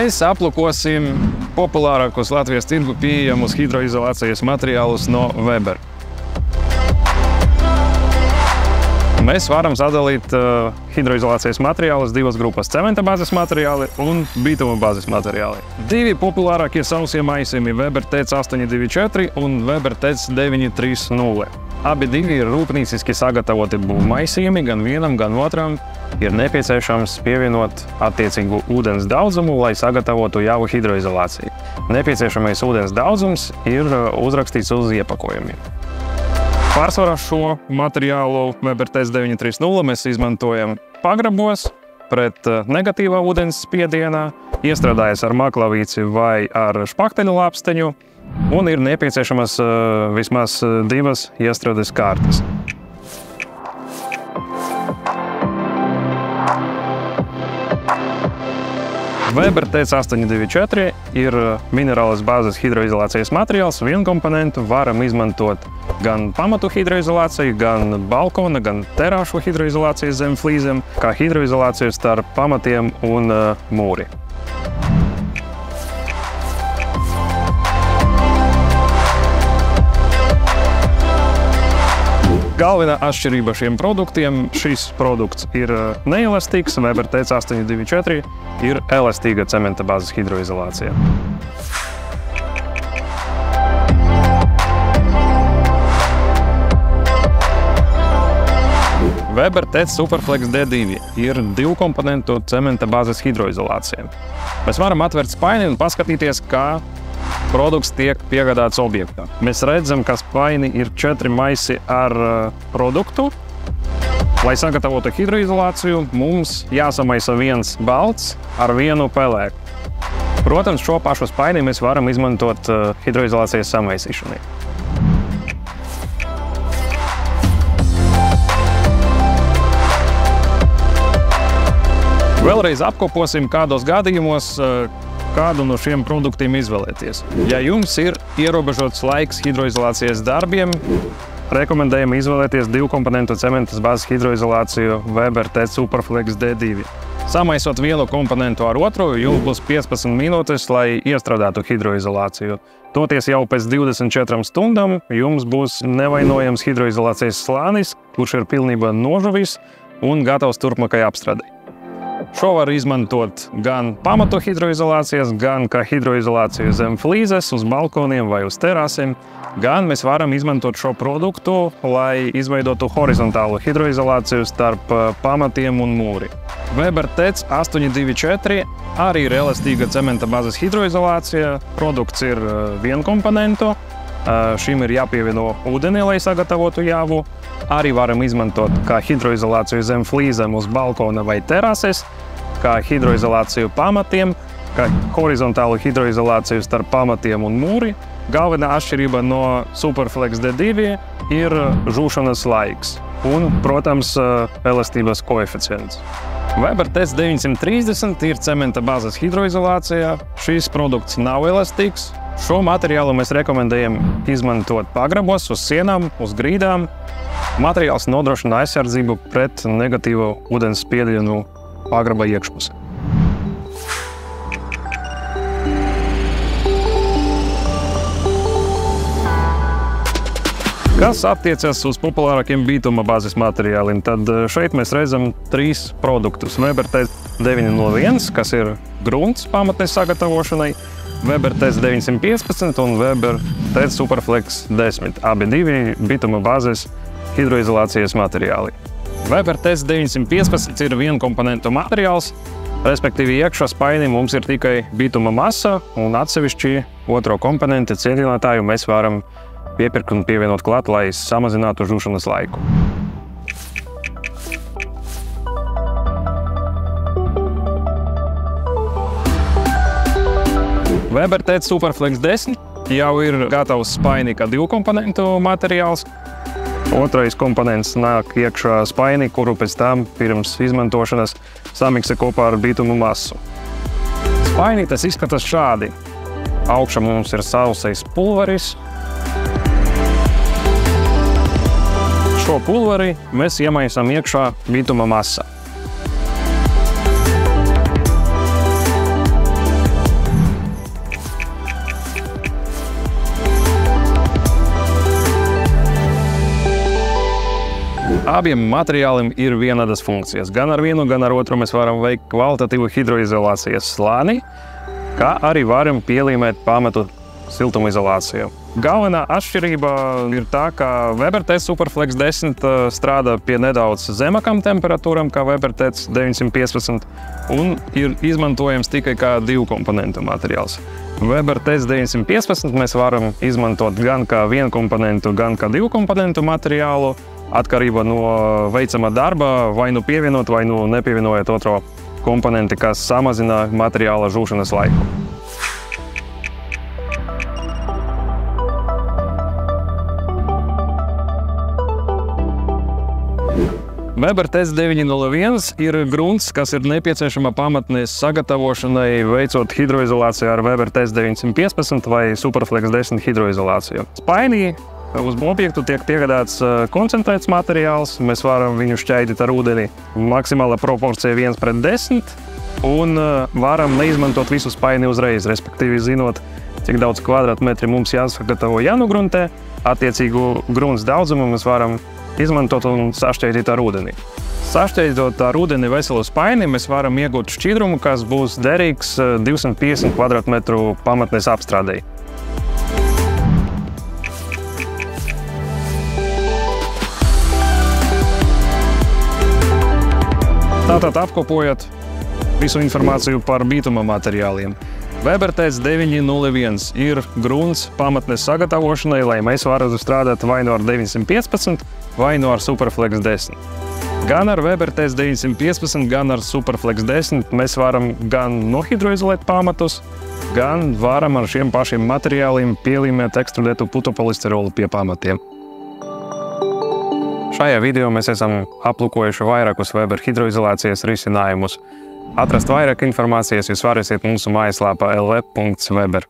Mēs aplūkosim populārākos Latvijas tirgu pieejamus hidroizolācijas materiālus no Weber. Mēs varam sadalīt hidroizolācijas materiālus divas grupas – cementa bāzes materiāli un bituma bāzes materiāli. Divi populārākie sausie maisījumi – Weber TEC 824 un Weber TEC 930. Abi divi ir rūpnīciski sagatavoti būvmaisījumi, gan vienam, gan otram ir nepieciešams pievienot attiecīgu ūdens daudzumu, lai sagatavotu javu hidroizolāciju. Nepieciešamais ūdens daudzums ir uzrakstīts uz iepakojumiem. Pārsvarā šo materiālu Weber TEC 930 mēs izmantojam pagrabos pret negatīvā ūdens spiedienā, iestrādājas ar maklavīci vai ar špakteļu lāpsteņu, un ir nepieciešamas vismaz divas iestrādes kārtas. Weber TEC 824 ir minerālas bāzes hidroizolācijas materiāls. Vienu komponentu varam izmantot gan pamatu hidroizolāciju, gan balkona, gan terāšu hidroizolācijas zem flīzēm, kā hidroizolāciju starp pamatiem un mūri. Galvenā atšķirība šiem produktiem – šis produkts ir neelastīgs, Weber TEC 824 ir elastīga cementa bāzes hidroizolācija. Weber TEC Superflex D2 ir divkomponentu cementa bāzes hidroizolācija. Mēs varam atvērt spaini un paskatīties, kā produkts tiek piegādāts objektā. Mēs redzam, ka spaini ir 4 maisi ar produktu. Lai sagatavotu hidroizolāciju, mums jāsamaisa viens balts ar vienu pelēku. Protams, šo pašu spaini mēs varam izmantot hidroizolācijas samaisīšanai. Vēlreiz apkoposim, kādos gadījumos kādu no šiem produktiem izvēlēties. Ja jums ir ierobežots laiks hidroizolācijas darbiem, rekomendējam izvēlēties divkomponentu cementas bāzes hidroizolāciju Weber TEC Superflex D2. Samaisot vienu komponentu ar otru, jums būs 15 minūtes, lai iestrādātu hidroizolāciju. Toties jau pēc 24 stundām jums būs nevainojams hidroizolācijas slānis, kurš ir pilnībā nožuvis un gatavs turpmākai apstrādei. Šo var izmantot gan pamatu hidroizolācijas, gan kā hidroizolāciju zem flīzes, uz balkoniem vai uz terasiem, gan mēs varam izmantot šo produktu, lai izveidotu horizontālu hidroizolāciju starp pamatiem un mūri. Weber TEC 824 arī ir elastīga cementa bāzes hidroizolācija. Produkts ir vienkomponentu. Šim ir jāpievieno ūdeni, lai sagatavotu javu. Arī varam izmantot kā hidroizolāciju zem flīzēm uz balkona vai terases, kā hidroizolāciju pamatiem, kā horizontālu hidroizolāciju starp pamatiem un mūri. Galvenā atšķirība no Superflex D2 ir žūšanas laiks un, protams, elastības koeficients. Weber TEC 930 ir cementa bāzes hidroizolācija. Šis produkts nav elastīgs. Šo materiālu mēs rekomendējam izmantot pagrabos, uz sienām, uz grīdām. Materiāls nodrošina aizsardzību pret negatīvu ūdens spiedienu pagraba iekšpusē. Kas attiecas uz populārākiem bituma bāzes materiāliem, tad šeit mēs redzam 3 produktus. Weber TEC 901, kas ir grunts pamatnes sagatavošanai, Weber TEC 915 un Weber TEC Superflex 10. Abi divi bituma bāzes hidroizolācijas materiāli. Weber TEC 915 ir vienkomponentu materiāls, respektīvi iekšā spainī mums ir tikai bituma masa un atsevišķi otro komponentu cietinātāju mēs varam piepirkt un pievienot klāt, lai samazinātu žūšanas laiku. Weber TEC Superflex 10 jau ir gatavs spainī kā divkomponentu materiāls. Otrais komponents nāk iekšā spainī, kuru pēc tam pirms izmantošanas samikse kopā ar bitumu masu. Spainī tas izskatās šādi. Augšā mums ir sausais pulveris. Šo pulveri mēs iemaisām iekšā bituma masā. Abiem materiāliem ir vienādas funkcijas. Gan ar vienu, gan ar otru mēs varam veikt kvalitatīvu hidroizolācijas slāni, kā arī varam pielīmēt pamatu siltumizolāciju. Galvenā atšķirība ir tā, ka WeberTech Superflex 10 strādā pie nedaudz zemākām temperatūram kā WeberTech 915 un ir izmantojams tikai kā divu komponentu materiāls. WeberTech 915 mēs varam izmantot gan kā vienu komponentu, gan kā divu komponentu materiālu, atkarībā no veicamā darba, vai nu pievienot, vai nu nepievienojot otro komponenti, kas samazina materiāla žūšanas laiku. WeberTech 901 ir grunts, kas ir nepieciešama pamatnes sagatavošanai, veicot hidroizolāciju ar WeberTech 915 vai Superflex 10 hidroizolāciju. Spainī uz objektu tiek piegādāts koncentrēts materiāls, mēs varam viņu šķaidīt ar ūdeni. Maksimāla proporcija 1:10 un varam neizmantot visu spaini uzreiz, respektīvi zinot, cik daudz kvadrātmetri mums jāsagatavo jānugruntē, attiecīgu grunts daudzumu mēs varam izmantot un sašķaidīt ar ūdeni. Sašķaidot ar ūdeni veselu spaini, mēs varam iegūt šķidrumu, kas būs derīgs 250 kvadrātmetru pamatnes apstrādei. Tātad apkopojot visu informāciju par bituma materiāliem. WeberTech 901 ir grunts pamatnes sagatavošanai, lai mēs varētu strādāt vai nu ar 915, vai nu ar Superflex 10. Gan ar WeberTech 915, gan ar Superflex 10 mēs varam gan nohidroizolēt pamatus, gan varam ar šiem pašiem materiāliem pielīmēt ekstrudētu putopolisterolu pie pamatiem. Šajā video mēs esam aplūkojuši vairākus Weber hidroizolācijas risinājumus. Atrast vairāk informācijas jūs varēsiet mūsu mājaslapā lv.weber.